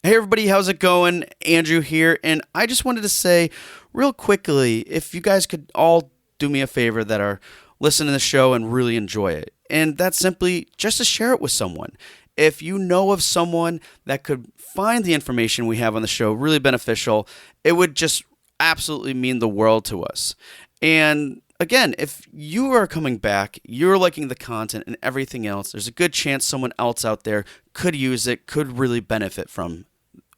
Hey everybody, how's it going? Andrew here, and I just wanted to say real quickly, if you guys could all do me a favor that are listening to the show and really enjoy it, and that's simply just to share it with someone. If you know of someone that could find the information we have on the show really beneficial, it would just absolutely mean the world to us. And again, if you are coming back, you're liking the content and everything else, there's a good chance someone else out there could use it, could really benefit from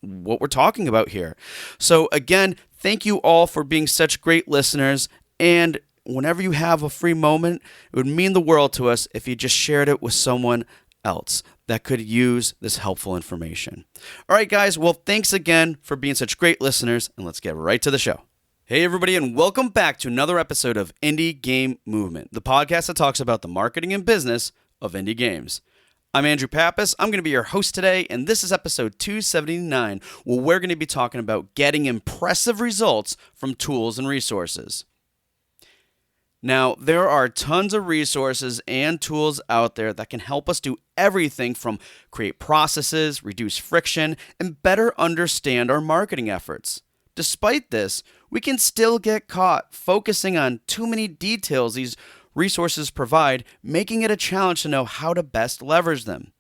what we're talking about here. So again, thank you all for being such great listeners, and whenever you have a free moment, it would mean the world to us if you just shared it with someone else that could use this helpful information. All right, guys, well, thanks again for being such great listeners, and let's get right to the show. Hey everybody, and welcome back to another episode of Indie Game Movement, the podcast that talks about the marketing and business of indie games. I'm Andrew Pappas. I'm going to be your host today, and this is episode 279, where we're going to be talking about getting impressive results from tools and resources. Now, there are tons of resources and tools out there that can help us do everything from create processes, reduce friction, and better understand our marketing efforts. Despite this, we can still get caught focusing on too many details these resources provide, making it a challenge to know how to best leverage them.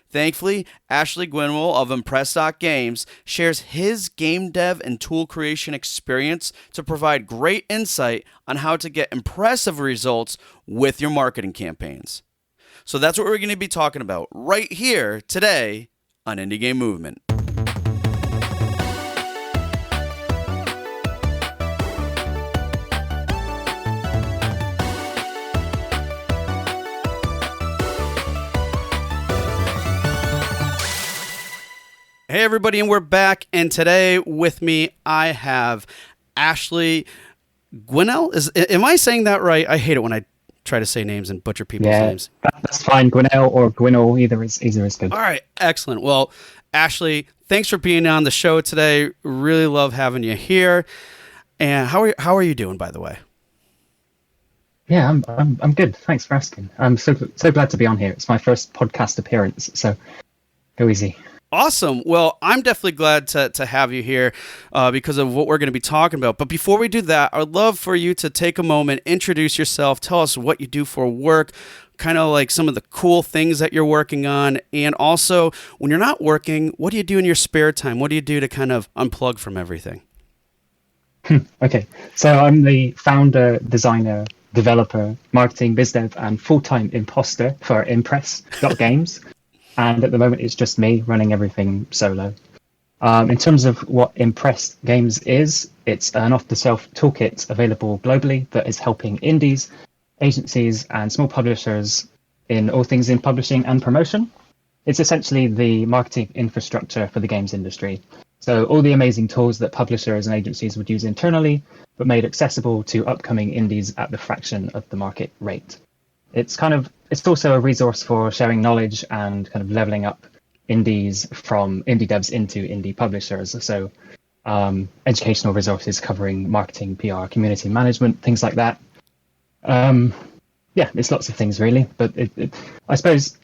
Thankfully, Ashley Gwinnell of impress.games shares his game dev and tool creation experience to provide great insight on how to get impressive results with your marketing campaigns. So that's what we're going to be talking about right here today on Indie Game Movement. Hey everybody, and we're back, and today with me I have Ashley Gwinnell. Am I saying that right? I hate it when I try to say names and butcher people's names. That's fine. Gwinnell or Gwinnell, either is good. All right, excellent. Well, Ashley, thanks for being on the show today. Really love having you here. And how are you doing, by the way? Yeah, I'm good. Thanks for asking. I'm so glad to be on here. It's my first podcast appearance, so go easy. Awesome. Well, I'm definitely glad to have you here because of what we're going to be talking about. But before we do that, I'd love for you to take a moment, introduce yourself, tell us what you do for work, kind of like some of the cool things that you're working on. And also, when you're not working, what do you do in your spare time? What do you do to kind of unplug from everything? Okay. So I'm the founder, designer, developer, marketing, biz dev, and full-time imposter for impress.games. And at the moment, it's just me running everything solo. In terms of what impress.games is, it's an off-the-shelf toolkit available globally that is helping indies, agencies, and small publishers in all things in publishing and promotion. It's essentially the marketing infrastructure for the games industry. So all the amazing tools that publishers and agencies would use internally, but made accessible to upcoming indies at the fraction of the market rate. It's also a resource for sharing knowledge and kind of leveling up indies from indie devs into indie publishers. So educational resources covering marketing, PR, community management, things like that. It's lots of things really, but I suppose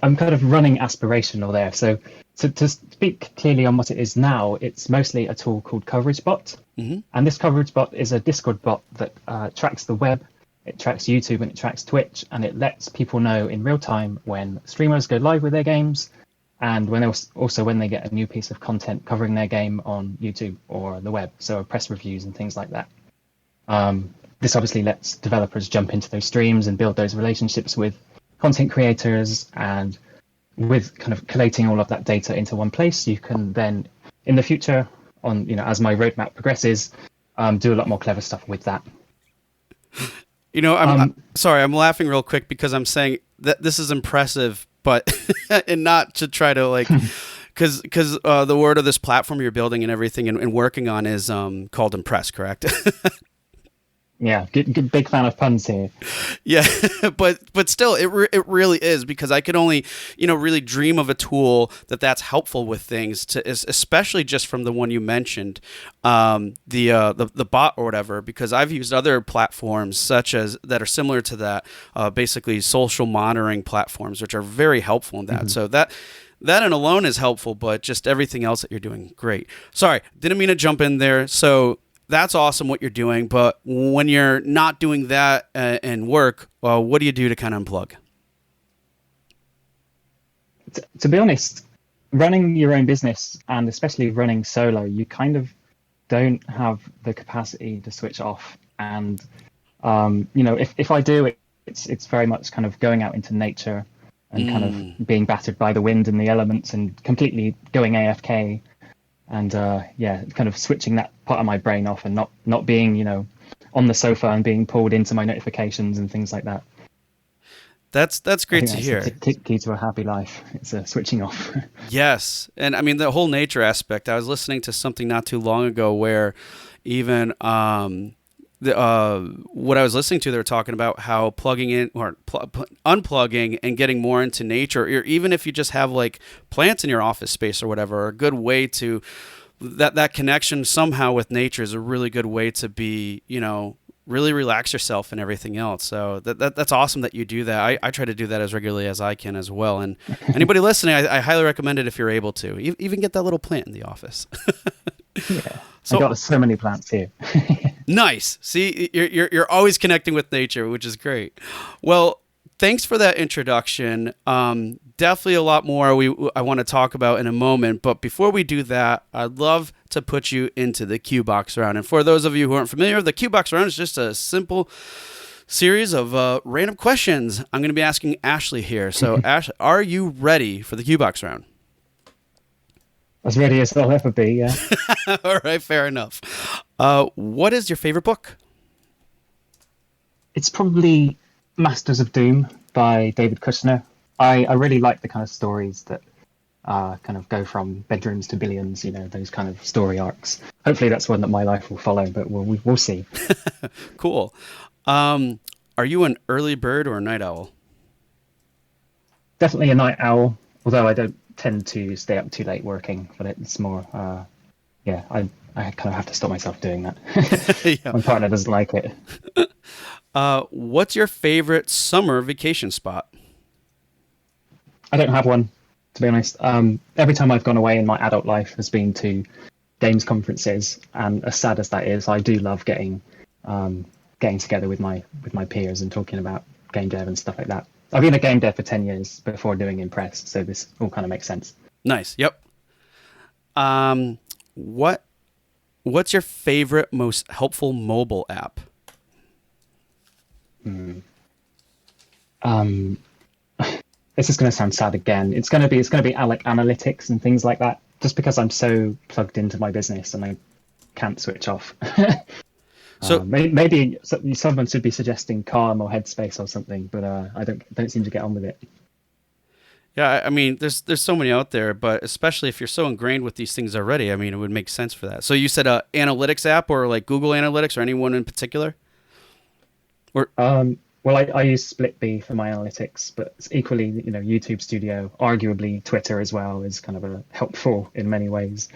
I'm kind of running aspirational there. So to speak clearly on what it is now, it's mostly a tool called CoverageBot. Mm-hmm. And this CoverageBot is a Discord bot that tracks the web. It tracks YouTube and it tracks Twitch, and it lets people know in real time when streamers go live with their games, and when they get a new piece of content covering their game on YouTube or the web, so press reviews and things like that. This obviously lets developers jump into those streams and build those relationships with content creators, and with kind of collating all of that data into one place, you can then, in the future, as my roadmap progresses, do a lot more clever stuff with that. I'm sorry, I'm laughing real quick because I'm saying that this is impressive, but and not to try to because the word of this platform you're building and everything and working on is called Impress, correct? Yeah, good big fan of puns here. Yeah, but still, it really is, because I could only really dream of a tool that's helpful with things, especially just from the one you mentioned, the bot or whatever. Because I've used other platforms such as that are similar to that, basically social monitoring platforms, which are very helpful in that. Mm-hmm. So That and alone is helpful, but just everything else that you're doing, great. Sorry, didn't mean to jump in there. So that's awesome what you're doing, but when you're not doing that and work, well, what do you do to kind of unplug? To be honest, running your own business and especially running solo, you kind of don't have the capacity to switch off. And if I do, it's very much kind of going out into nature and kind of being battered by the wind and the elements and completely going AFK and kind of switching that part of my brain off and not being on the sofa and being pulled into my notifications and things like that. That's great to hear. The key to a happy life. It's switching off. Yes. And I mean, the whole nature aspect, I was listening to something not too long ago where even what I was listening to, they were talking about how plugging in or unplugging and getting more into nature, or even if you just have like plants in your office space or whatever, a good way to that connection somehow with nature is a really good way to be, really relax yourself and everything else. So that's awesome that you do that. I try to do that as regularly as I can as well. And anybody listening, I highly recommend it if you're able to. Even get that little plant in the office. Yeah, so, I got so many plants here. Nice. See, you're always connecting with nature, which is great. Well, thanks for that introduction. Definitely a lot more I want to talk about in a moment. But before we do that, I'd love to put you into the Q Box round. And for those of you who aren't familiar, the Q Box round is just a simple series of random questions I'm going to be asking Ashley here. So, Ashley, are you ready for the Q Box round? As ready as I'll ever be, yeah. All right, fair enough. What is your favorite book? It's probably Masters of Doom by David Kushner. I really like the kind of stories that kind of go from bedrooms to billions, those kind of story arcs. Hopefully that's one that my life will follow, but we'll see. Cool. Are you an early bird or a night owl? Definitely a night owl, although I don't tend to stay up too late working, but it's more, I kind of have to stop myself doing that. Yeah. My partner doesn't like it. What's your favorite summer vacation spot? I don't have one, to be honest. Every time I've gone away in my adult life has been to games conferences, and as sad as that is, I do love getting together with my peers and talking about game dev and stuff like that. I've been a game dev for 10 years before doing Impress, so this all kind of makes sense. Nice. Yep. What's your favorite, most helpful mobile app? This is going to sound sad again. It's going to be like analytics and things like that, just because I'm so plugged into my business and I can't switch off. So maybe someone should be suggesting Calm or Headspace or something, but I don't seem to get on with it. Yeah, I mean, there's so many out there, but especially if you're so ingrained with these things already, I mean, it would make sense for that. So you said analytics app or like Google Analytics or anyone in particular? Or well, I use SplitBee for my analytics, but it's equally, YouTube Studio, arguably Twitter as well is kind of helpful in many ways.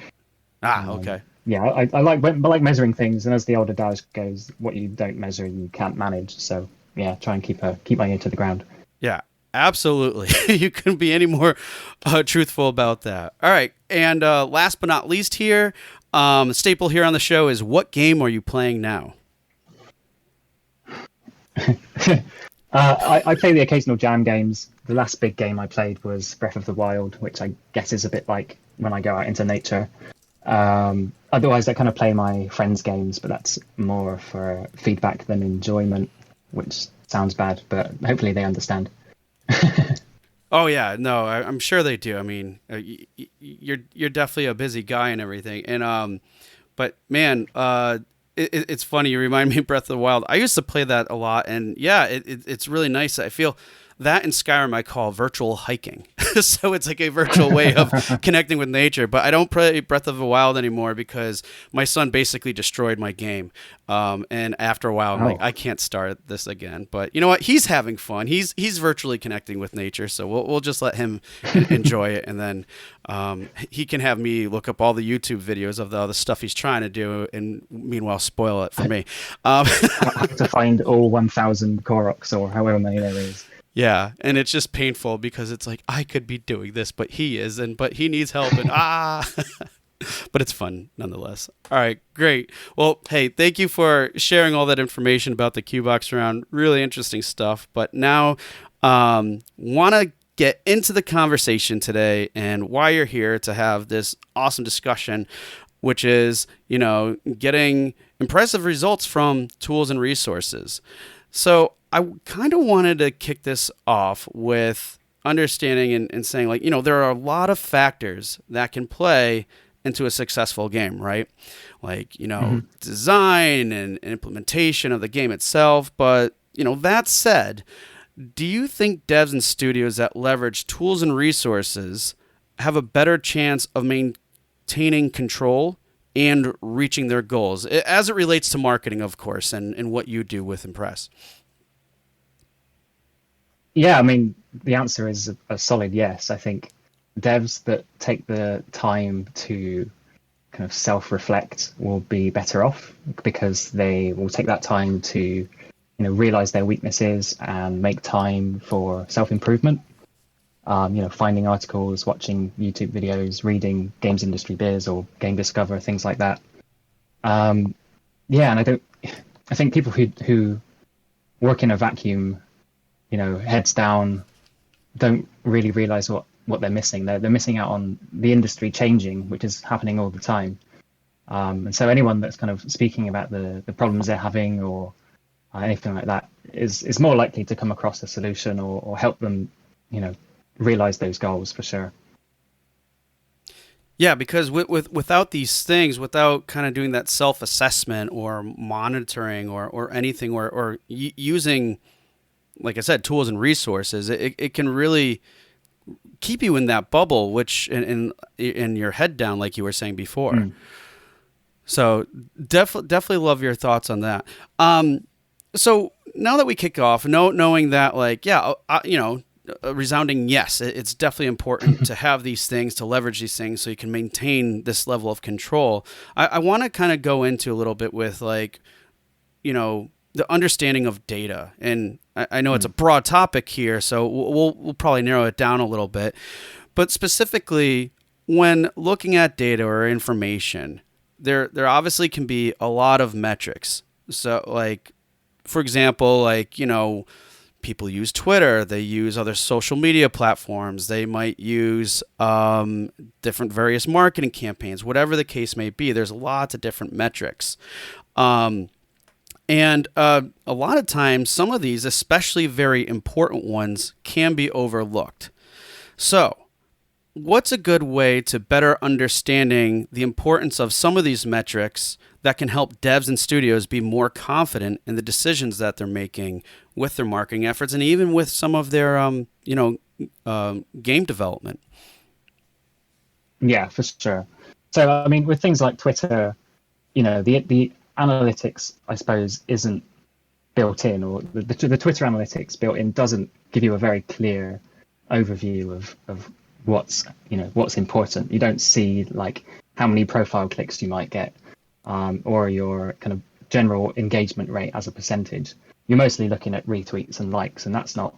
Okay. Yeah, I like measuring things, and as the old adage goes, what you don't measure, you can't manage. So yeah, try and keep my ear to the ground. Yeah, absolutely. You couldn't be any more truthful about that. All right, and last but not least here, staple here on the show is what game are you playing now? I play the occasional jam games. The last big game I played was Breath of the Wild, which I guess is a bit like when I go out into nature. Otherwise, I kind of play my friends' games, but that's more for feedback than enjoyment, which sounds bad, but hopefully they understand. Oh yeah, no, I'm sure they do. I mean, you're definitely a busy guy and everything, and but man, it's funny. You remind me of Breath of the Wild. I used to play that a lot, and yeah, it's really nice. I feel that in Skyrim I call virtual hiking. So it's like a virtual way of connecting with nature. But I don't play Breath of the Wild anymore because my son basically destroyed my game. And after a while, I'm like, I can't start this again. But you know what? He's having fun. He's virtually connecting with nature. So we'll just let him enjoy it. And then he can have me look up all the YouTube videos of the stuff he's trying to do, and meanwhile spoil it for me. I have to find all 1,000 Koroks or however many there is. Yeah, and it's just painful because it's like I could be doing this, but he isn't, but he needs help, and but it's fun nonetheless. All right, great. Well, hey, thank you for sharing all that information about the Qbox round. Really interesting stuff. But now, want to get into the conversation today and why you're here to have this awesome discussion, which is, getting impressive results from tools and resources. So I kind of wanted to kick this off with understanding and saying, like, there are a lot of factors that can play into a successful game, right? Like, design and implementation of the game itself. But, that said, do you think devs and studios that leverage tools and resources have a better chance of maintaining control and reaching their goals, as it relates to marketing, of course, and what you do with Impress? Yeah, I mean, the answer is a solid yes. I think devs that take the time to kind of self-reflect will be better off because they will take that time to, realize their weaknesses and make time for self-improvement. Finding articles, watching YouTube videos, reading games industry biz or Game Discover, things like that. And I think people who work in a vacuum, heads down, don't really realize what they're missing. They're missing out on the industry changing, which is happening all the time. And so anyone that's kind of speaking about the problems they're having or anything like that is more likely to come across a solution or help them, realize those goals for sure. Yeah, because without these things, without kind of doing that self-assessment or monitoring or anything, or using, like I said, tools and resources, it can really keep you in that bubble, which in your head down, like you were saying before. So definitely love your thoughts on that. So now that we kick off, knowing that, like, a resounding yes, it's definitely important to have these things, to leverage these things so you can maintain this level of control. I want to kind of go into a little bit with, like, the understanding of data. And I know it's a broad topic here, so we'll probably narrow it down a little bit. But specifically, when looking at data or information, there obviously can be a lot of metrics. So, like, for example, like, people use Twitter, they use other social media platforms, they might use different various marketing campaigns, whatever the case may be. There's lots of different metrics. And a lot of times, some of these, especially very important ones, can be overlooked. So, what's a good way to better understanding the importance of some of these metrics that can help devs and studios be more confident in the decisions that they're making with their marketing efforts and even with some of their, game development? Yeah, for sure. So, I mean, with things like Twitter, the analytics, I suppose, isn't built in, or the Twitter analytics built in doesn't give you a very clear overview of what's important. You don't see, like, how many profile clicks you might get, or your kind of general engagement rate as a percentage. You're mostly looking at retweets and likes, and that's not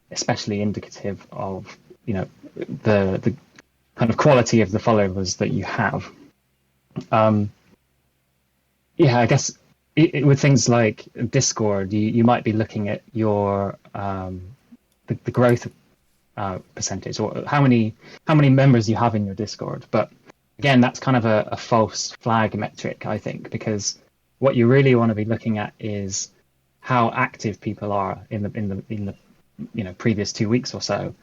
especially indicative of the kind of quality of the followers that you have. I guess with things like Discord, you might be looking at your the growth percentage, or how many members you have in your Discord. But again, that's kind of a false flag metric, I think, because what you really want to be looking at is how active people are in the previous 2 weeks or so.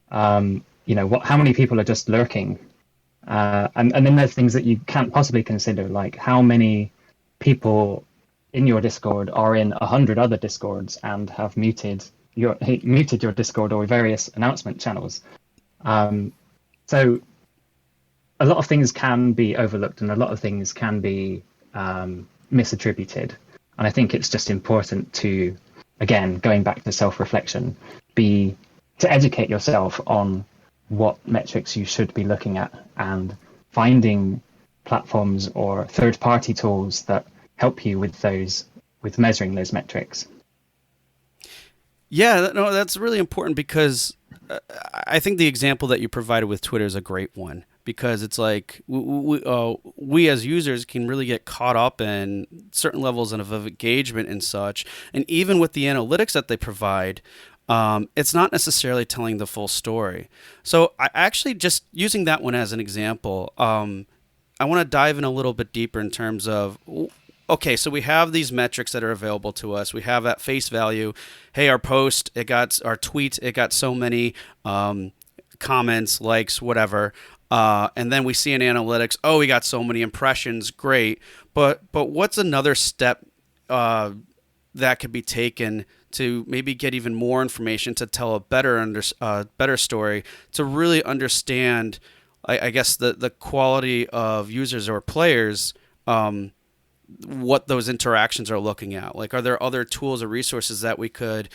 How many people are just lurking, and then there's things that you can't possibly consider, like how many people in your Discord are in 100 other Discords and have muted your Discord or various announcement channels. So a lot of things can be overlooked and a lot of things can be misattributed. And I think it's just important to, again, going back to self-reflection, to educate yourself on what metrics you should be looking at and finding platforms or third-party tools that help you with measuring those metrics. Yeah, no, that's really important because I think the example that you provided with Twitter is a great one because it's like we as users can really get caught up in certain levels of engagement and such. And even with the analytics that they provide, it's not necessarily telling the full story. So I actually just using that one as an example, I want to dive in a little bit deeper in terms of okay, so we have these metrics that are available to us. We have at face value, hey, our post, it got our tweet, it got so many comments, likes, whatever. And then we see in analytics, oh, we got so many impressions, great. But what's another step that could be taken to maybe get even more information to tell a better story to really understand, I guess, the quality of users or players. What those interactions are looking at. Like, are there other tools or resources that we could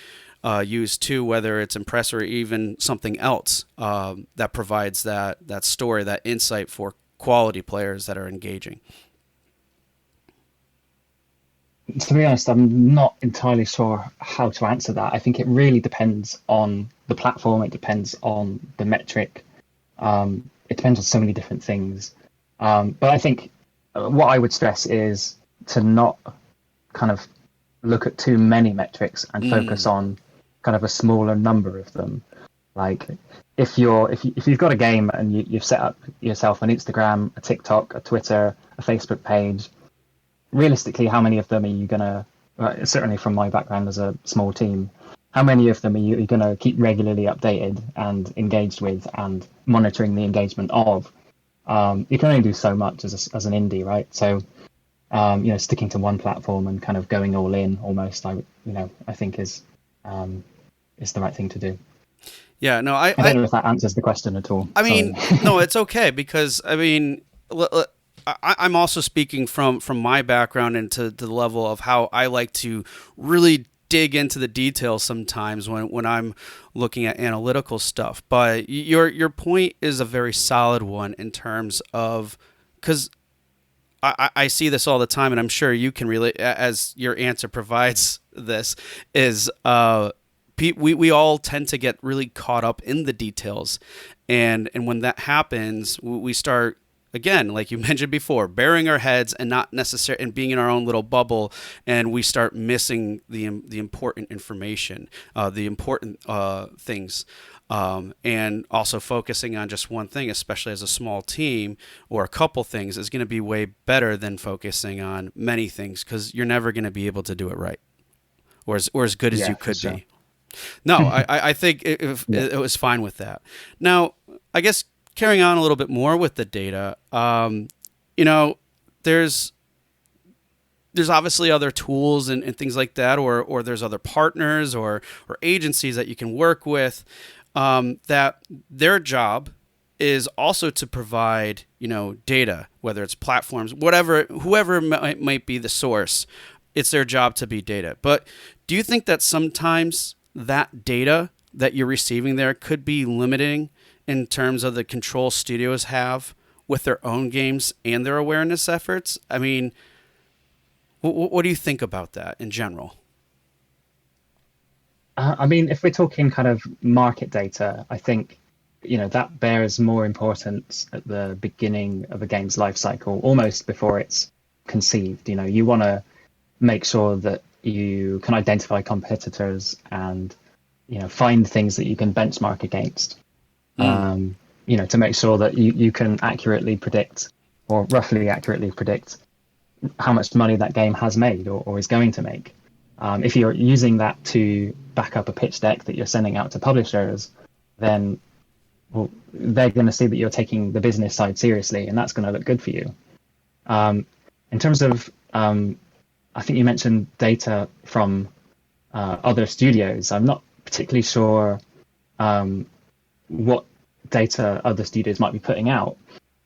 use too, whether it's Impress or even something else that provides that story, that insight for quality players that are engaging? To be honest, I'm not entirely sure how to answer that. I think it really depends on the platform. It depends on the metric. It depends on so many different things. But I think what I would stress is to not kind of look at too many metrics and focus on kind of a smaller number of them. Like if you've got a game and you've set up yourself an Instagram, a TikTok, a Twitter, a Facebook page, realistically, how many of them are you gonna? Certainly, from my background as a small team, how many of them are you going to keep regularly updated and engaged with and monitoring the engagement of? You can only do so much as an indie, right? So, sticking to one platform and kind of going all in almost, I think is the right thing to do. Yeah, no, I don't know if that answers the question at all. I mean, no, it's okay because I mean, I'm also speaking from my background and to the level of how I like to really dig into the details sometimes when I'm looking at analytical stuff. But your point is a very solid one in terms of, because I see this all the time, and I'm sure you can relate, as your answer provides this, is we all tend to get really caught up in the details. And when that happens, we start, again, like you mentioned before, burying our heads and not necessarily and being in our own little bubble, and we start missing the important information, the important things, and also focusing on just one thing, especially as a small team or a couple things, is going to be way better than focusing on many things because you're never going to be able to do it right or as good as you could be. No, I think it was fine with that. Now, I guess carrying on a little bit more with the data, there's obviously other tools and things like that, or there's other partners or agencies that you can work with that their job is also to provide, data, whether it's platforms, whoever might be the source, it's their job to be data. But do you think that sometimes that data that you're receiving there could be limiting in terms of the control studios have with their own games and their awareness efforts? I mean, what do you think about that in general? I mean, if we're talking kind of market data, I think, that bears more importance at the beginning of a game's life cycle, almost before it's conceived. You want to make sure that you can identify competitors and, find things that you can benchmark against. To make sure that you can accurately predict or roughly accurately predict how much money that game has made or is going to make. If you're using that to back up a pitch deck that you're sending out to publishers, then they're going to see that you're taking the business side seriously, and that's going to look good for you. In terms of, I think you mentioned data from other studios. I'm not particularly sure what data other studios might be putting out.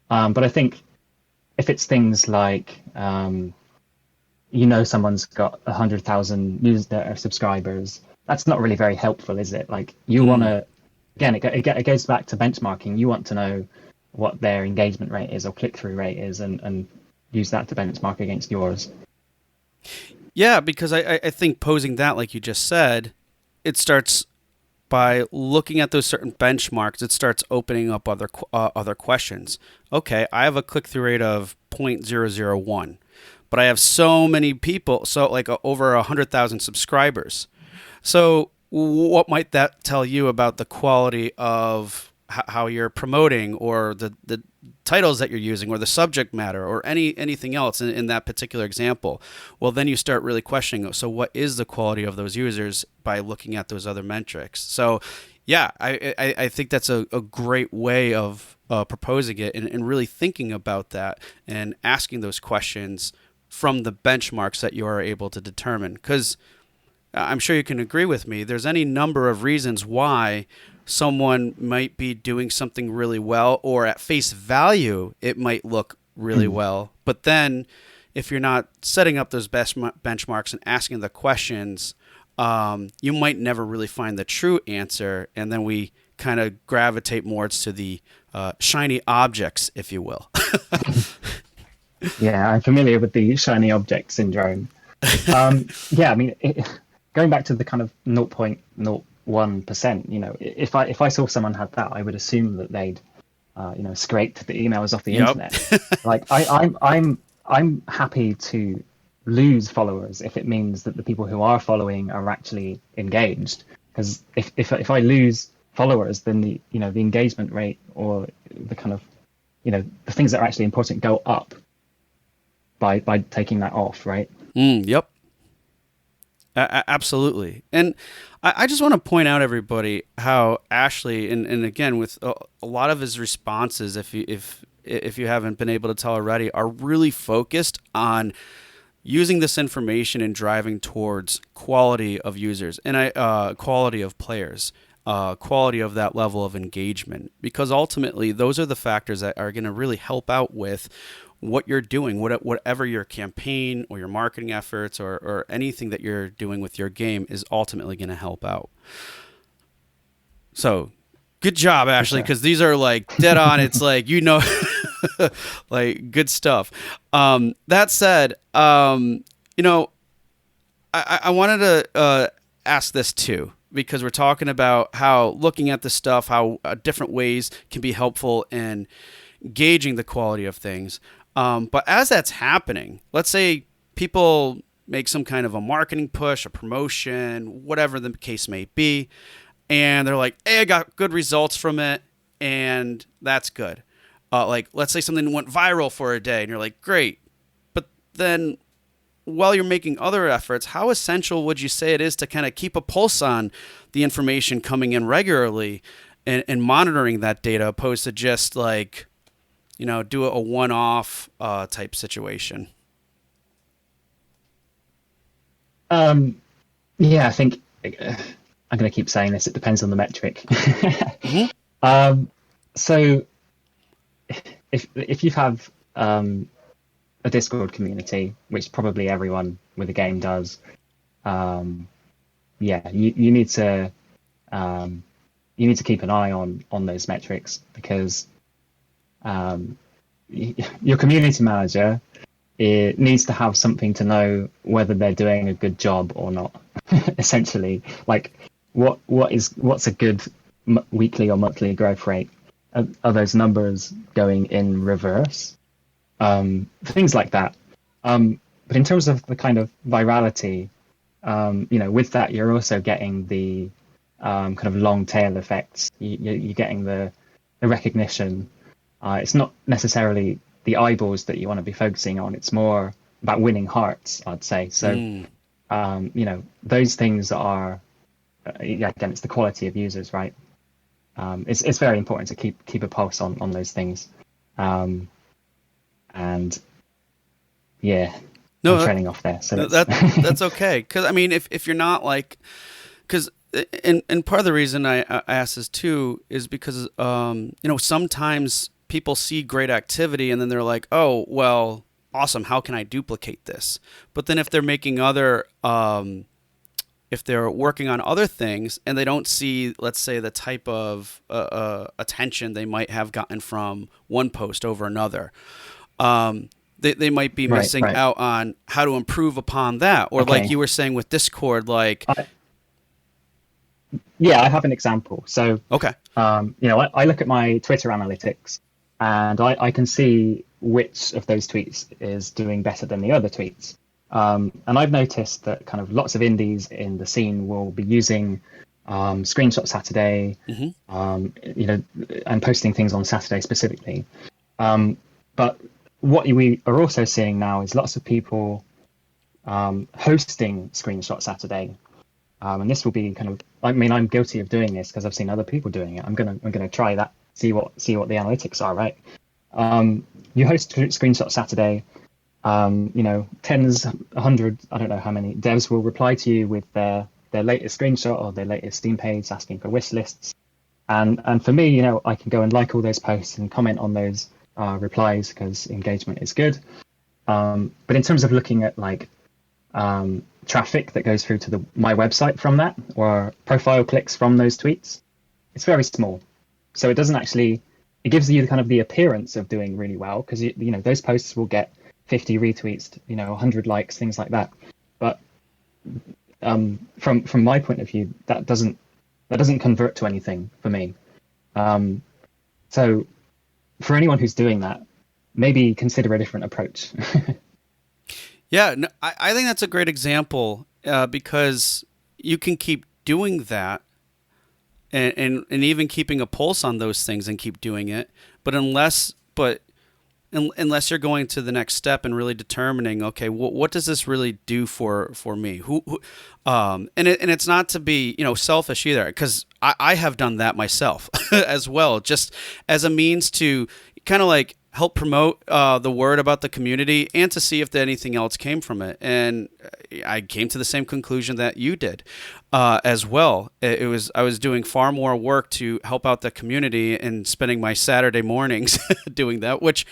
But I think if it's things like, someone's got 100,000 newsletter subscribers, that's not really very helpful, is it? Like you want to, again, it goes back to benchmarking. You want to know what their engagement rate is or click-through rate is and use that to benchmark against yours. Yeah, because I think posing that, like you just said, it starts by looking at those certain benchmarks, it starts opening up other questions. Okay, I have a click-through rate of 0.001, but I have so many people, so like over 100,000 subscribers. So what might that tell you about the quality of how you're promoting, or the titles that you're using, or the subject matter, or anything else in that particular example? Well, then you start really questioning, so what is the quality of those users by looking at those other metrics? So yeah, I think that's a great way of proposing it, and really thinking about that and asking those questions from the benchmarks that you are able to determine. Because I'm sure you can agree with me, there's any number of reasons why someone might be doing something really well, or at face value, it might look really well. But then if you're not setting up those best benchmarks and asking the questions, you might never really find the true answer. And then we kind of gravitate more to the shiny objects, if you will. Yeah, I'm familiar with the shiny object syndrome. Yeah, I mean, going back to the kind of 0.01%, if I saw someone had that, I would assume that they'd, scraped the emails off the internet. Like I'm happy to lose followers if it means that the people who are following are actually engaged. Because if I lose followers, then the engagement rate, or the kind of the things that are actually important, go up by taking that off, right? Yep. Absolutely. And I just want to point out, everybody, how Ashley, and again, with a lot of his responses, if you haven't been able to tell already, are really focused on using this information and driving towards quality of users and quality of players, quality of that level of engagement, because ultimately those are the factors that are going to really help out with what you're doing, whatever your campaign or your marketing efforts, or anything that you're doing with your game is ultimately going to help out. So good job, Ashley, because these are like dead on. It's like, like good stuff. That said, I wanted to ask this too, because we're talking about how looking at the stuff, how different ways can be helpful in gauging the quality of things. But as that's happening, let's say people make some kind of a marketing push, a promotion, whatever the case may be, and they're like, hey, I got good results from it, and that's good. Like, let's say something went viral for a day, and you're like, great. But then while you're making other efforts, how essential would you say it is to kind of keep a pulse on the information coming in regularly and monitoring that data, opposed to just like, do a one-off type situation? Yeah, I think I'm going to keep saying this. It depends on the metric. So if you have a Discord community, which probably everyone with a game does, you need to keep an eye on those metrics, because your community manager, it needs to have something to know whether they're doing a good job or not. Essentially, like what's a good weekly or monthly growth rate? Are those numbers going in reverse? Things like that. But in terms of the kind of virality, with that, you're also getting the kind of long tail effects. You're getting the recognition. It's not necessarily the eyeballs that you want to be focusing on. It's more about winning hearts, I'd say. So, those things are, again, it's the quality of users, right? It's very important to keep a pulse on those things. And yeah, I'm training off there. So that's okay. Because I mean, if you're not like, because and part of the reason I ask this too is because sometimes people see great activity and then they're like, oh well, awesome, how can I duplicate this? But then if they're making other if they're working on other things and they don't see, let's say, the type of attention they might have gotten from one post over another, they might be missing out on how to improve upon that. Or like you were saying with Discord, like... Yeah, I have an example. So, Okay. I look at my Twitter analytics, and I can see which of those tweets is doing better than the other tweets. And I've noticed that kind of lots of indies in the scene will be using Screenshot Saturday, Hmm. and posting things on Saturday specifically. But what we are also seeing now is lots of people hosting Screenshot Saturday. And this will be kind of, I mean, I'm guilty of doing this because I've seen other people doing it. I'm gonna try that, see what the analytics are, right? You host Screenshot Saturday. Tens, hundreds, I don't know how many devs will reply to you with their latest screenshot or their latest Steam page asking for wish lists. And for me, I can go and like all those posts and comment on those replies because engagement is good. But in terms of looking at like traffic that goes through to my website from that, or profile clicks from those tweets, it's very small. So it doesn't actually, it gives you kind of the appearance of doing really well because those posts will get 50 retweets, 100 likes, things like that. But from my point of view, that doesn't convert to anything for me. So for anyone who's doing that, maybe consider a different approach. Yeah, no, I think that's a great example because you can keep doing that and even keeping a pulse on those things and keep doing it. But unless you're going to the next step and really determining, okay, what does this really do for me? And it's not to be selfish either, because I have done that myself as well, just as a means to kind of like help promote the word about the community and to see if anything else came from it. And I came to the same conclusion that you did as well. I was doing far more work to help out the community and spending my Saturday mornings doing that, which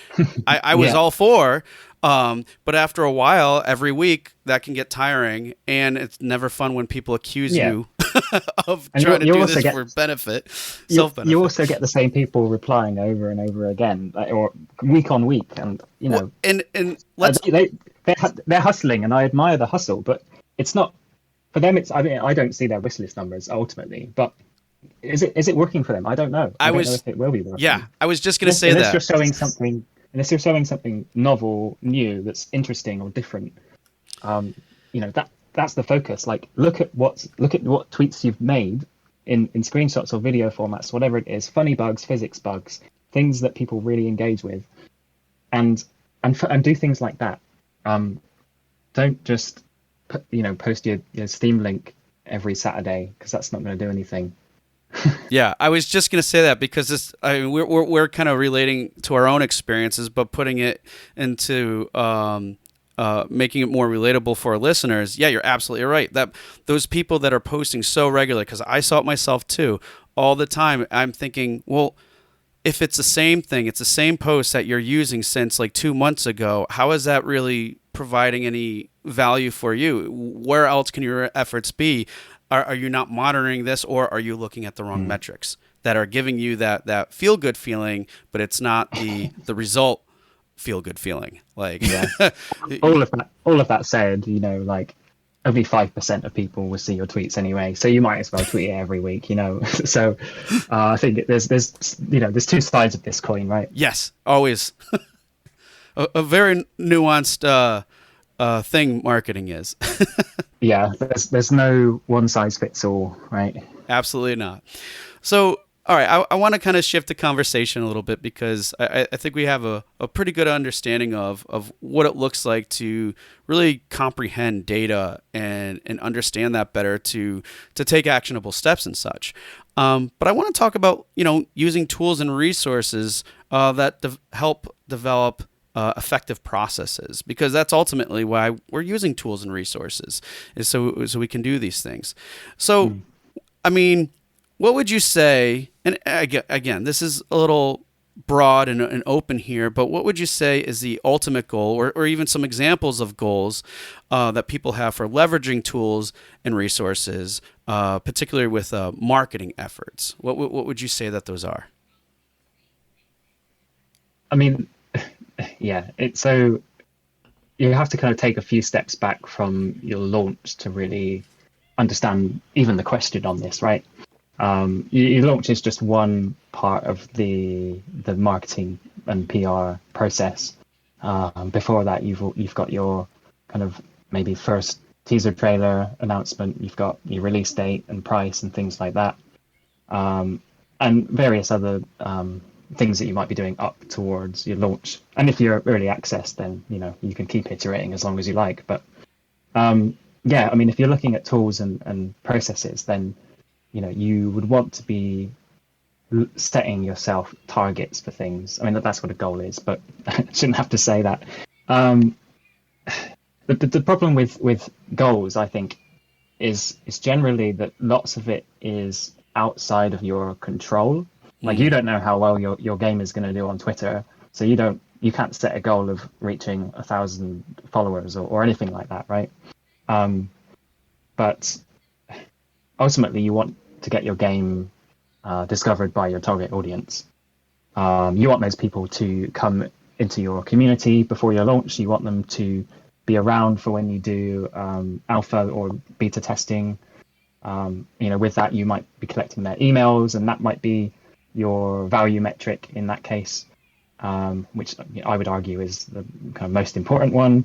I was all for. But after a while, every week, that can get tiring, and it's never fun when people accuse you of trying to do this for benefit, self-benefit. You also get the same people replying over and over again, or week on week, and and let's they're hustling, and I admire the hustle, but it's not for them. I don't see their wish list numbers ultimately, but is it working for them? I don't know. I don't know if it will be working. Yeah, I was just going to say that. Unless you're showing something novel, new, that's interesting or different, that's the focus. Like, look at what tweets you've made in screenshots or video formats, whatever it is, funny bugs, physics bugs, things that people really engage with, and do things like that. Don't just post your Steam link every Saturday, because that's not going to do anything. Yeah, I was just going to say that because we're kind of relating to our own experiences, but putting it into making it more relatable for our listeners. Yeah, you're absolutely right. That those people that are posting so regularly, because I saw it myself too, all the time. I'm thinking, well, if it's the same thing, it's the same post that you're using since like 2 months ago, how is that really providing any value for you? Where else can your efforts be? Are you not monitoring this, or are you looking at the wrong metrics that are giving you that feel good feeling, but it's not the result feel good feeling? Like, all of that said, like only 5% of people will see your tweets anyway, so you might as well tweet it every week, So I think there's two sides of this coin, right? Yes, always. a very nuanced thing marketing is. Yeah, there's no one size fits all, right? Absolutely not. So, all right, I want to kind of shift the conversation a little bit, because I think we have a pretty good understanding of what it looks like to really comprehend data and understand that better to take actionable steps and such. But I want to talk about using tools and resources that help develop effective processes, because that's ultimately why we're using tools and resources, is so we can do these things. So, I mean, what would you say, and again, this is a little broad and open here, but what would you say is the ultimate goal, or even some examples of goals that people have for leveraging tools and resources, particularly with marketing efforts? What would you say that those are? I mean, yeah, so you have to kind of take a few steps back from your launch to really understand even the question on this, right? Your launch is just one part of the marketing and PR process. Before that, you've got your kind of maybe first teaser trailer announcement. You've got your release date and price and things like that, and various other things that you might be doing up towards your launch. And if you're early access, then you can keep iterating as long as you like. But yeah, I mean, if you're looking at tools and processes, then you would want to be setting yourself targets for things. I mean, that's what a goal is, but I shouldn't have to say that. The problem with goals, I think, is generally that lots of it is outside of your control. Like you don't know how well your game is going to do on Twitter, so you can't set a goal of reaching 1,000 followers or anything like that, right? But ultimately, you want to get your game discovered by your target audience. You want those people to come into your community before your launch. You want them to be around for when you do alpha or beta testing. With that, you might be collecting their emails, and that might be your value metric in that case, which I would argue is the kind of most important one.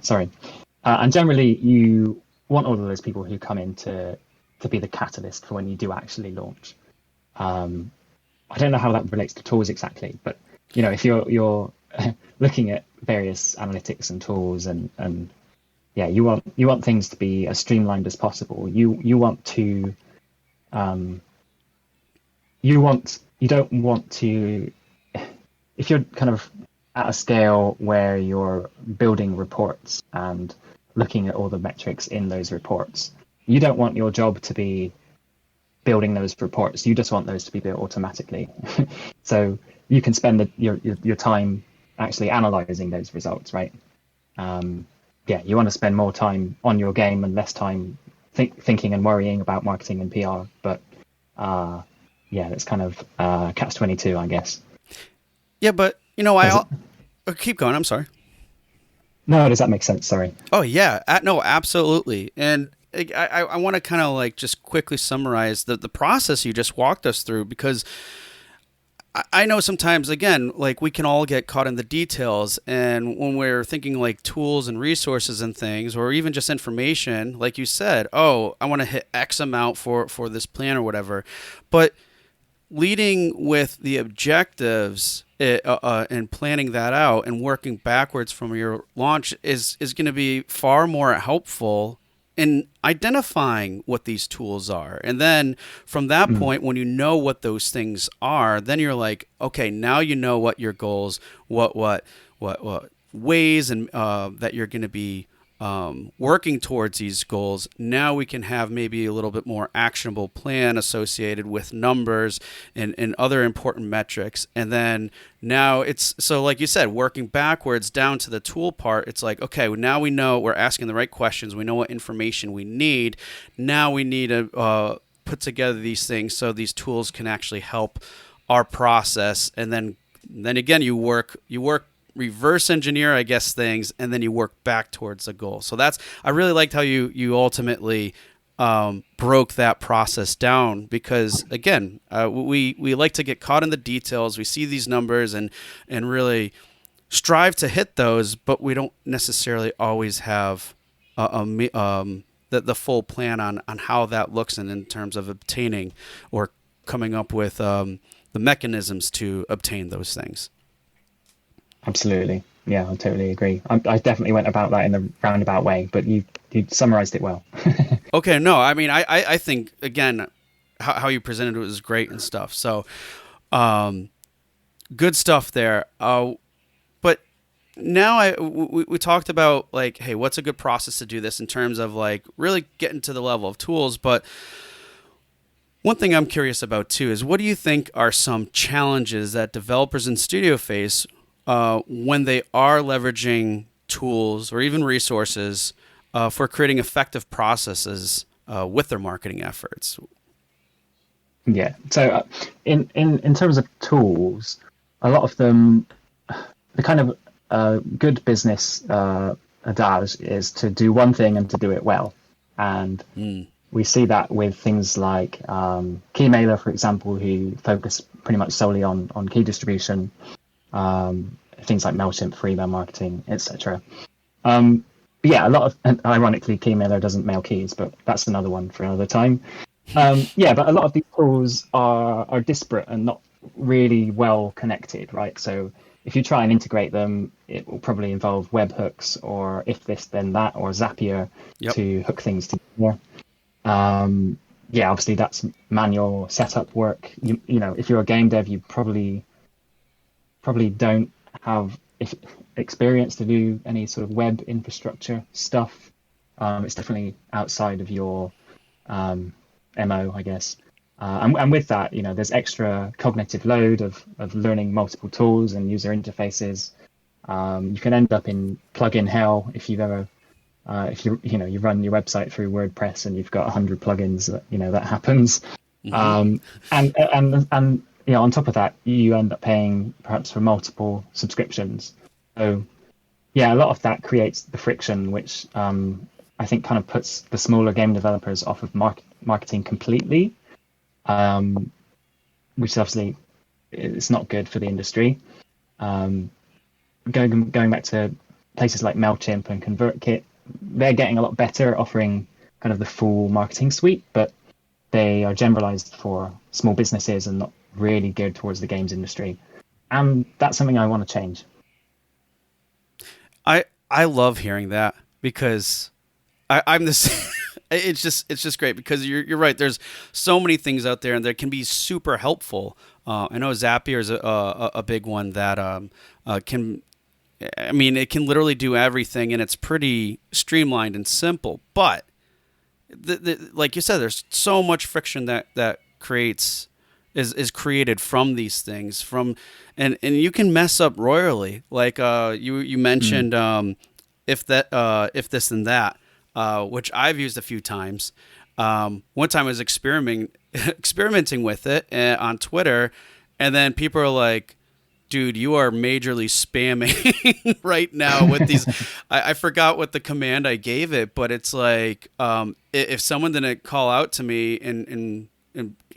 Sorry. And generally, you want all of those people who come in to be the catalyst for when you do actually launch. I don't know how that relates to tools exactly, but if you're looking at various analytics and tools, and yeah, you want things to be as streamlined as possible. You want to you don't want to, if you're kind of at a scale where you're building reports and looking at all the metrics in those reports, you don't want your job to be building those reports. You just want those to be built automatically. So you can spend your time actually analyzing those results, right? Yeah, you want to spend more time on your game and less time thinking and worrying about marketing and PR. But yeah, that's kind of catch-22, I guess. Yeah, but keep going. I'm sorry. No, does that make sense? Sorry. Oh yeah, no, absolutely. And I want to kind of like just quickly summarize the process you just walked us through, because I know sometimes, again, like we can all get caught in the details, and when we're thinking like tools and resources and things, or even just information, like you said, oh, I want to hit X amount for this plan or whatever, but leading with the objectives and planning that out and working backwards from your launch is going to be far more helpful in identifying what these tools are. And then from that point, when you know what those things are, then you're like, okay, now you know what your goals, what ways and that you're going to be working towards these goals. Now we can have maybe a little bit more actionable plan associated with numbers and other important metrics. And then now it's, so like you said, working backwards down to the tool part, it's like, okay, now we know we're asking the right questions. We know what information we need. Now we need to put together these things so these tools can actually help our process. And then again, you work reverse engineer, I guess, things, and then you work back towards the goal. So I really liked how you ultimately broke that process down, because again, we like to get caught in the details. We see these numbers and really strive to hit those, but we don't necessarily always have the full plan on how that looks and in terms of obtaining or coming up with the mechanisms to obtain those things. Absolutely. Yeah, I totally agree. I definitely went about that in the roundabout way, but you summarized it well. Okay, no, I mean, I think, again, how you presented it was great and stuff. So, good stuff there. But now we talked about, like, hey, what's a good process to do this in terms of, like, really getting to the level of tools. But one thing I'm curious about, too, is what do you think are some challenges that developers in studio face when they are leveraging tools or even resources for creating effective processes with their marketing efforts? Yeah. So in terms of tools, a lot of them, the kind of good business adage is to do one thing and to do it well. And we see that with things like Keymailer, for example, who focus pretty much solely on key distribution, things like MailChimp for email marketing, etc. Yeah, a lot of, and ironically, Keymailer doesn't mail keys, but that's another one for another time. Yeah, but a lot of these tools are disparate and not really well connected, right? So if you try and integrate them, it will probably involve webhooks or if this then that or Zapier to hook things together. Yeah, obviously that's manual setup work. You know, if you're a game dev, you probably don't have experience to do any sort of web infrastructure stuff. It's definitely outside of your MO, I guess. And with that, you know, there's extra cognitive load of learning multiple tools and user interfaces. You can end up in plugin hell if you've ever, if you run your website through WordPress and you've got 100 plugins. That happens. And you know, on top of that, you end up paying perhaps for multiple subscriptions. So yeah, a lot of that creates the friction, which I think kind of puts the smaller game developers off of marketing completely. Which obviously it's not good for the industry. Going back to places like MailChimp and ConvertKit, they're getting a lot better, offering kind of the full marketing suite, but they are generalized for small businesses and not really geared towards the games industry. And that's something I want to change. I love hearing that because I'm this. It's just great because you're right. There's so many things out there, and they can be super helpful. I know Zapier is a big one that can. I mean, it can literally do everything, and it's pretty streamlined and simple. But like you said, there's so much friction that creates is created from these things. And you can mess up royally. Like you mentioned, if this and that. Which I've used a few times. One time I was experimenting with it on Twitter, and then people are like, dude, you are majorly spamming right now with these. I forgot what the command I gave it, but it's like if someone didn't call out to me and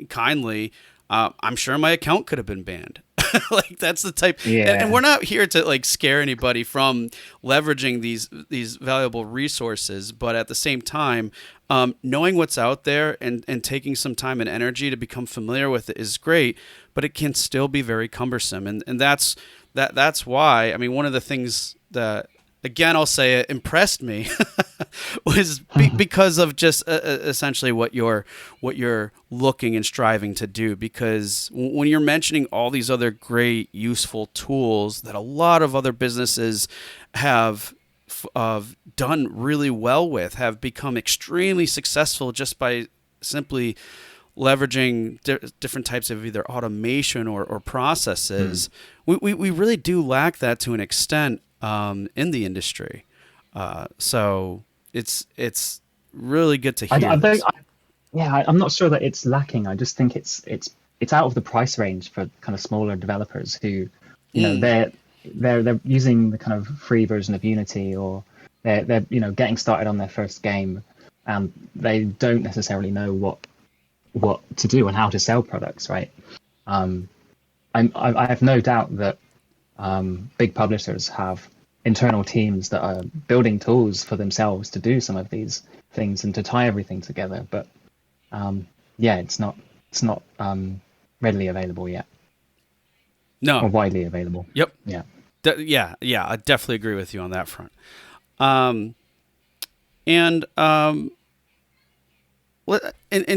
kindly, I'm sure my account could have been banned. Like that's the type, and we're not here to like scare anybody from leveraging these valuable resources, but at the same time, knowing what's out there and taking some time and energy to become familiar with it is great, but it can still be very cumbersome, and that's why, I mean, one of the things that, again, I'll say it impressed me was because of just essentially what you're looking and striving to do. Because when you're mentioning all these other great, useful tools that a lot of other businesses have done really well with, have become extremely successful just by simply leveraging different types of either automation or processes, we really do lack that to an extent. In the industry, so it's really good to hear. I'm not sure that it's lacking. I just think it's out of the price range for kind of smaller developers who, they're using the kind of free version of Unity, or they're getting started on their first game, and they don't necessarily know what to do and how to sell products, right? I have no doubt that big publishers have internal teams that are building tools for themselves to do some of these things and to tie everything together. But it's not readily available yet. No, or widely available. Yep. Yeah. Yeah. I definitely agree with you on that front. And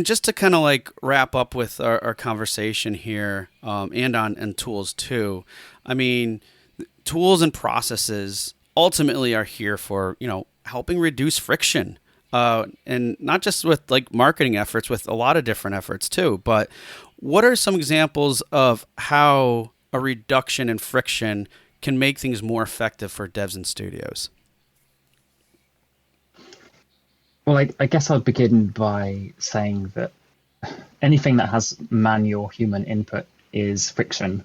just to kind of like wrap up with our conversation here, and tools too. I mean, tools and processes ultimately are here for, helping reduce friction, and not just with like marketing efforts, with a lot of different efforts too. But what are some examples of how a reduction in friction can make things more effective for devs and studios? Well, I guess I'll begin by saying that anything that has manual human input is friction.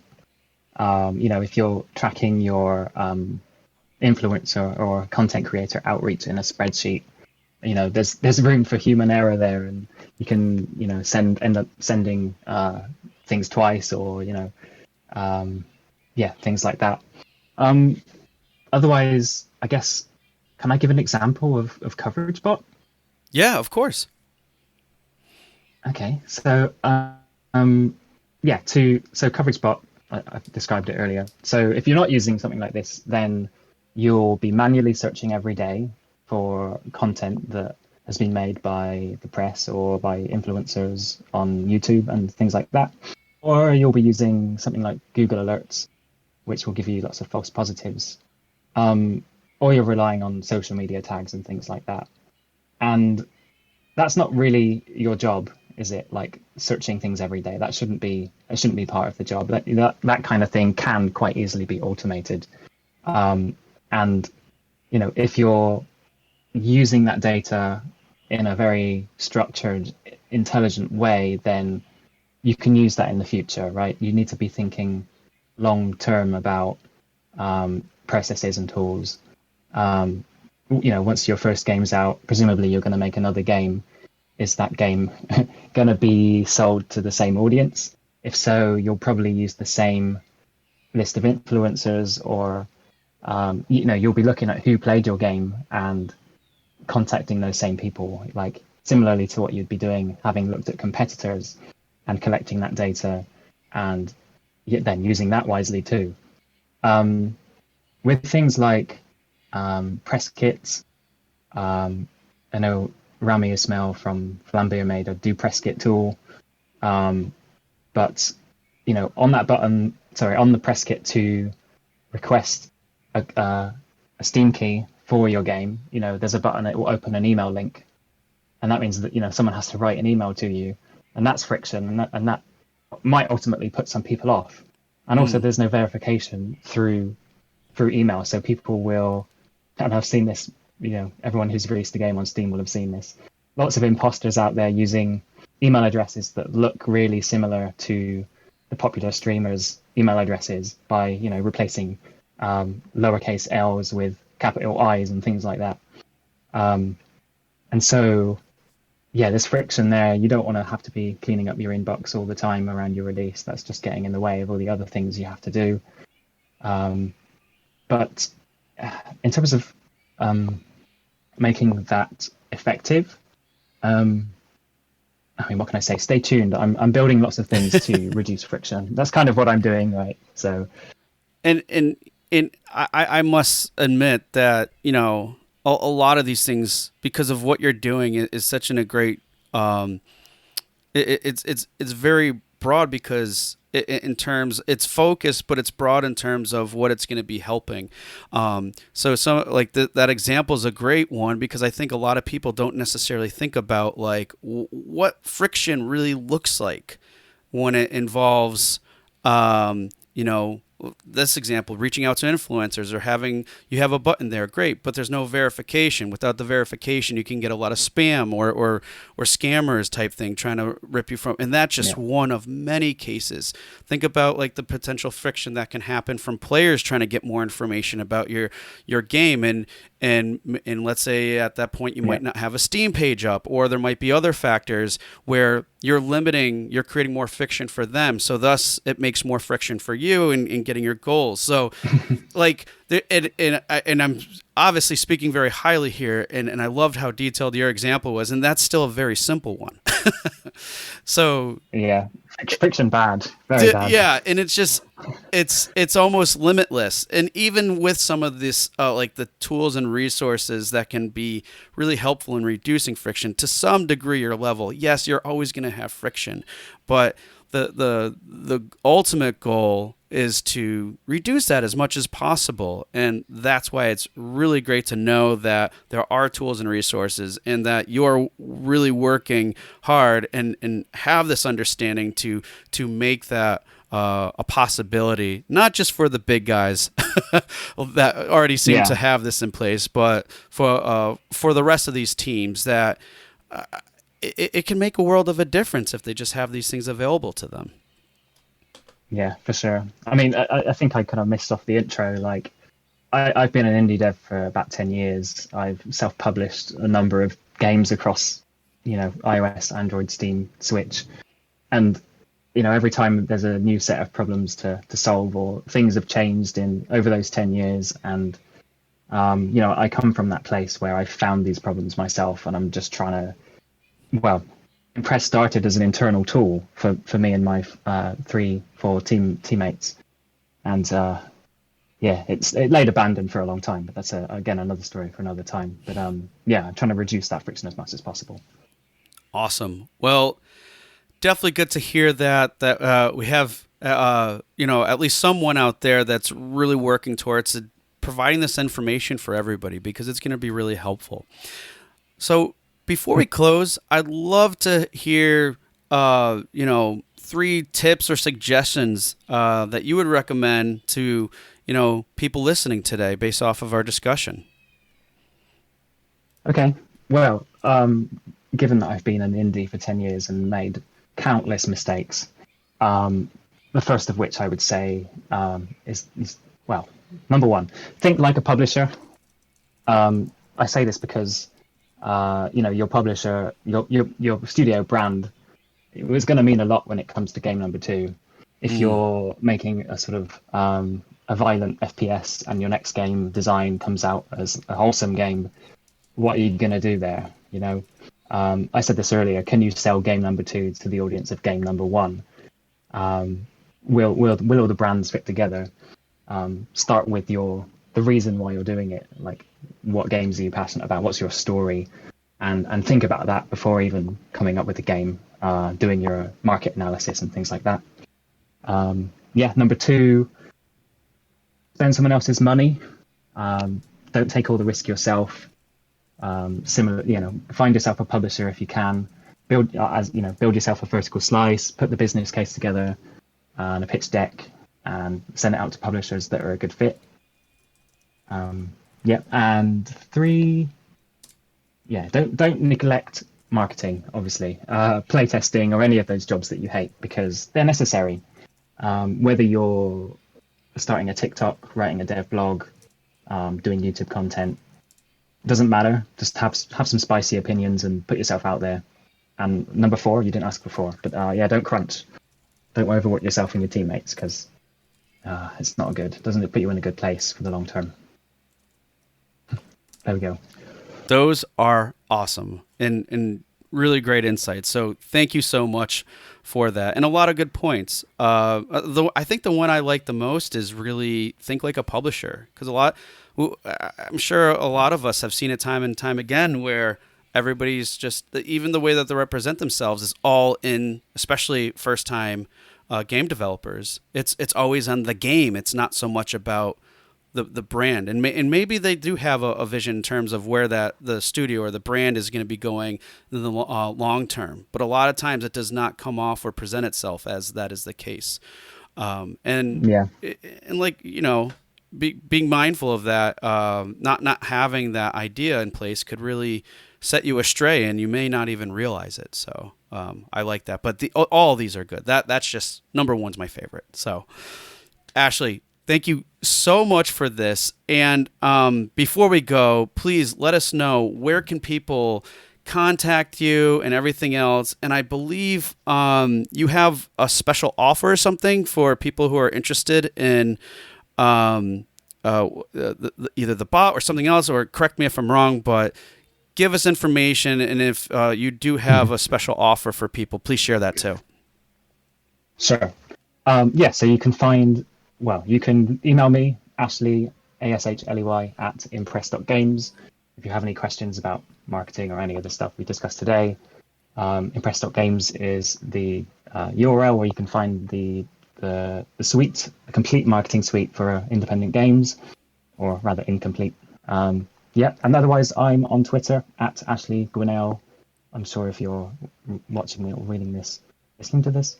If you're tracking your influencer or content creator outreach in a spreadsheet, there's room for human error there, and you can end up sending things twice, or yeah, things like that. Um, Otherwise, I guess, can I give an example of coverage bot? Yeah, of course. Okay, so yeah, so coverage bot, I described it earlier. So if you're not using something like this, then you'll be manually searching every day for content that has been made by the press or by influencers on YouTube and things like that. Or you'll be using something like Google Alerts, which will give you lots of false positives. Um, or you're relying on social media tags and things like that. And that's not really your job, is it? Like searching things every day. That shouldn't be part of the job. That kind of thing can quite easily be automated. And if you're using that data in a very structured, intelligent way, then you can use that in the future, right? You need to be thinking long term about processes and tools. Once your first game's out, presumably you're going to make another game. Is that game going to be sold to the same audience? If so, you'll probably use the same list of influencers, or you'll be looking at who played your game and contacting those same people, like similarly to what you'd be doing having looked at competitors and collecting that data, and then using that wisely too. With things like press kits, I know Rami Ismail from Flambeer made a do press kit tool, but on that button, sorry, on the press kit to request a Steam key for your game, there's a button that will open an email link, and that means that someone has to write an email to you, and that's friction, and that might ultimately put some people off. And also, there's no verification through email, so people will, and I've seen this. Everyone who's released a game on Steam will have seen this. Lots of imposters out there using email addresses that look really similar to the popular streamers' email addresses by, replacing lowercase L's with capital I's and things like that. And so, yeah, there's friction there. You don't want to have to be cleaning up your inbox all the time around your release. That's just getting in the way of all the other things you have to do. But in terms of making that effective, what can I say? Stay tuned. I'm building lots of things to reduce friction. That's kind of what I'm doing, right? So, and I must admit that a lot of these things, because of what you're doing, is such a great. It's very broad, because in terms, it's focused, but it's broad in terms of what it's going to be helping. So some like that example is a great one, because I think a lot of people don't necessarily think about like what friction really looks like when it involves, this example, reaching out to influencers, or you have a button there, great, but there's no verification. Without the verification, you can get a lot of spam or scammers type thing trying to rip you from, and that's just one of many cases. Think about like the potential friction that can happen from players trying to get more information about your game, and let's say at that point you might not have a Steam page up, or there might be other factors where you're creating more friction for them. So thus it makes more friction for you in getting your goals. So like, and I'm obviously speaking very highly here, and I loved how detailed your example was, and that's still a very simple one. So yeah, friction bad, very bad. Yeah, and it's just it's almost limitless. And even with some of this like the tools and resources that can be really helpful in reducing friction to some degree or level, yes, you're always going to have friction, but the ultimate goal is to reduce that as much as possible. And that's why it's really great to know that there are tools and resources, and that you're really working hard and have this understanding to make that a possibility, not just for the big guys that already seem to have this in place, but for the rest of these teams, that it can make a world of a difference if they just have these things available to them. Yeah, for sure. I mean, I think I kind of missed off the intro. Like, I've been an indie dev for about 10 years. I've self-published a number of games across, iOS, Android, Steam, Switch, and every time there's a new set of problems to solve, or things have changed in over those 10 years, and I come from that place where I found these problems myself, and I'm just trying to, well, Impress started as an internal tool for me and my 3-4 teammates, and it laid abandoned for a long time, but that's again another story for another time. But I'm trying to reduce that friction as much as possible. Awesome. Well, definitely good to hear that we have at least someone out there that's really working towards providing this information for everybody, because it's going to be really helpful. So before we close, I'd love to hear 3 tips or suggestions that you would recommend to people listening today based off of our discussion. Okay. Well, given that I've been an indie for 10 years and made countless mistakes, the first of which I would say is number one, think like a publisher. I say this because your publisher, your studio brand, it was going to mean a lot when it comes to game number 2. If you're making a sort of a violent FPS and your next game design comes out as a wholesome game, what are you going to do there? I said this earlier. Can you sell game number 2 to the audience of game number 1? Will all the brands fit together? Start with the reason why you're doing it. Like, what games are you passionate about? What's your story? And think about that before even coming up with the game, doing your market analysis and things like that. Number 2, spend someone else's money. Don't take all the risk yourself. Find yourself a publisher if you can. Build yourself a vertical slice. Put the business case together and a pitch deck, and send it out to publishers that are a good fit. And 3, don't neglect marketing. Obviously, playtesting or any of those jobs that you hate, because they're necessary. Whether you're starting a TikTok, writing a dev blog, doing YouTube content, doesn't matter. Just have some spicy opinions and put yourself out there. And number 4, you didn't ask before, but don't crunch. Don't overwork yourself and your teammates, because it's not good. Doesn't it put you in a good place for the long term? There we go. Those are awesome and really great insights. So thank you so much for that, and a lot of good points. Though I think the one I like the most is really think like a publisher, because I'm sure a lot of us have seen it time and time again where everybody's just, even the way that they represent themselves is all in, especially first time game developers. It's always on the game. It's not so much about the brand, and maybe they do have a vision in terms of where the studio or the brand is going to be going in the long term. But a lot of times it does not come off or present itself as that is the case. Being mindful of that, not having that idea in place could really set you astray, and you may not even realize it. So I like that. But all of these are good. That's just number 1's my favorite. So Ashley, thank you so much for this. And before we go, please let us know, where can people contact you and everything else? And I believe you have a special offer or something for people who are interested in either the bot or something else, or correct me if I'm wrong, but give us information. And if you do have a special offer for people, please share that too. Sure. So you can email me, Ashley, Ashley, at impress.games. If you have any questions about marketing or any of the stuff we discussed today. Impress.games is the URL where you can find the suite, a complete marketing suite for independent games, or rather incomplete. And otherwise I'm on Twitter at Ashley Gwinnell. I'm sure if you're watching me or listening to this,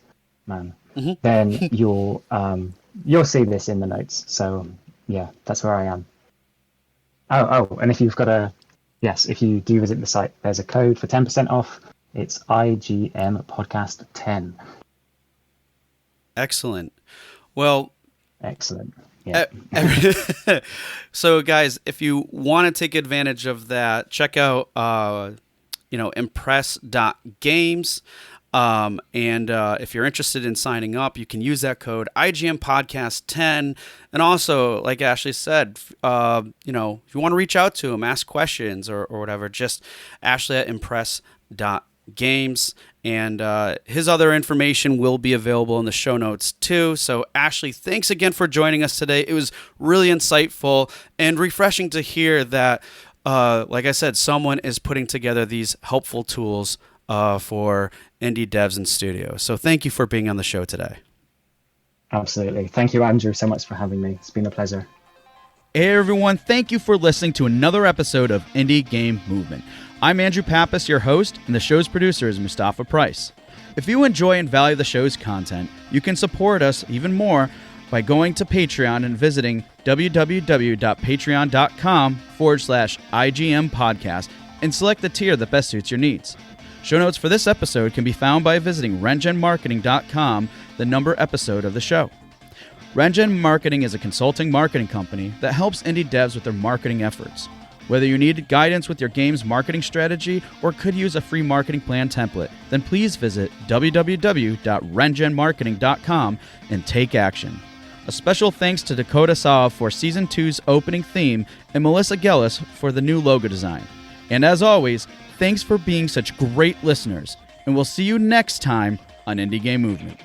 then you'll see this in the notes. So that's where I am. And if if you do visit the site, there's a code for 10% off. It's IGM Podcast 10. Excellent. Well, excellent. Yeah. So guys, if you want to take advantage of that, check out impress.games. And if you're interested in signing up, you can use that code IGM Podcast 10. And also, like Ashley said, if you want to reach out to him, ask questions or whatever, just Ashley at impress.games. And his other information will be available in the show notes too. So Ashley, thanks again for joining us today. It was really insightful and refreshing to hear that, like I said, someone is putting together these helpful tools for indie devs and studios. So thank you for being on the show today. Absolutely. Thank you, Andrew, so much for having me. It's been a pleasure. Hey everyone, thank you for listening to another episode of Indie Game Movement. I'm Andrew Pappas, your host, and the show's producer is Mustafa Price. If you enjoy and value the show's content, you can support us even more by going to Patreon and visiting www.patreon.com/IGM podcast and select the tier that best suits your needs. Show notes for this episode can be found by visiting rengenmarketing.com, the number episode of the show. Rengen Marketing is a consulting marketing company that helps indie devs with their marketing efforts. Whether you need guidance with your game's marketing strategy or could use a free marketing plan template, then please visit www.rengenmarketing.com and take action. A special thanks to Dakota Saw for Season 2's opening theme and Melissa Gellis for the new logo design. And as always, thanks for being such great listeners, and we'll see you next time on Indie Game Movement.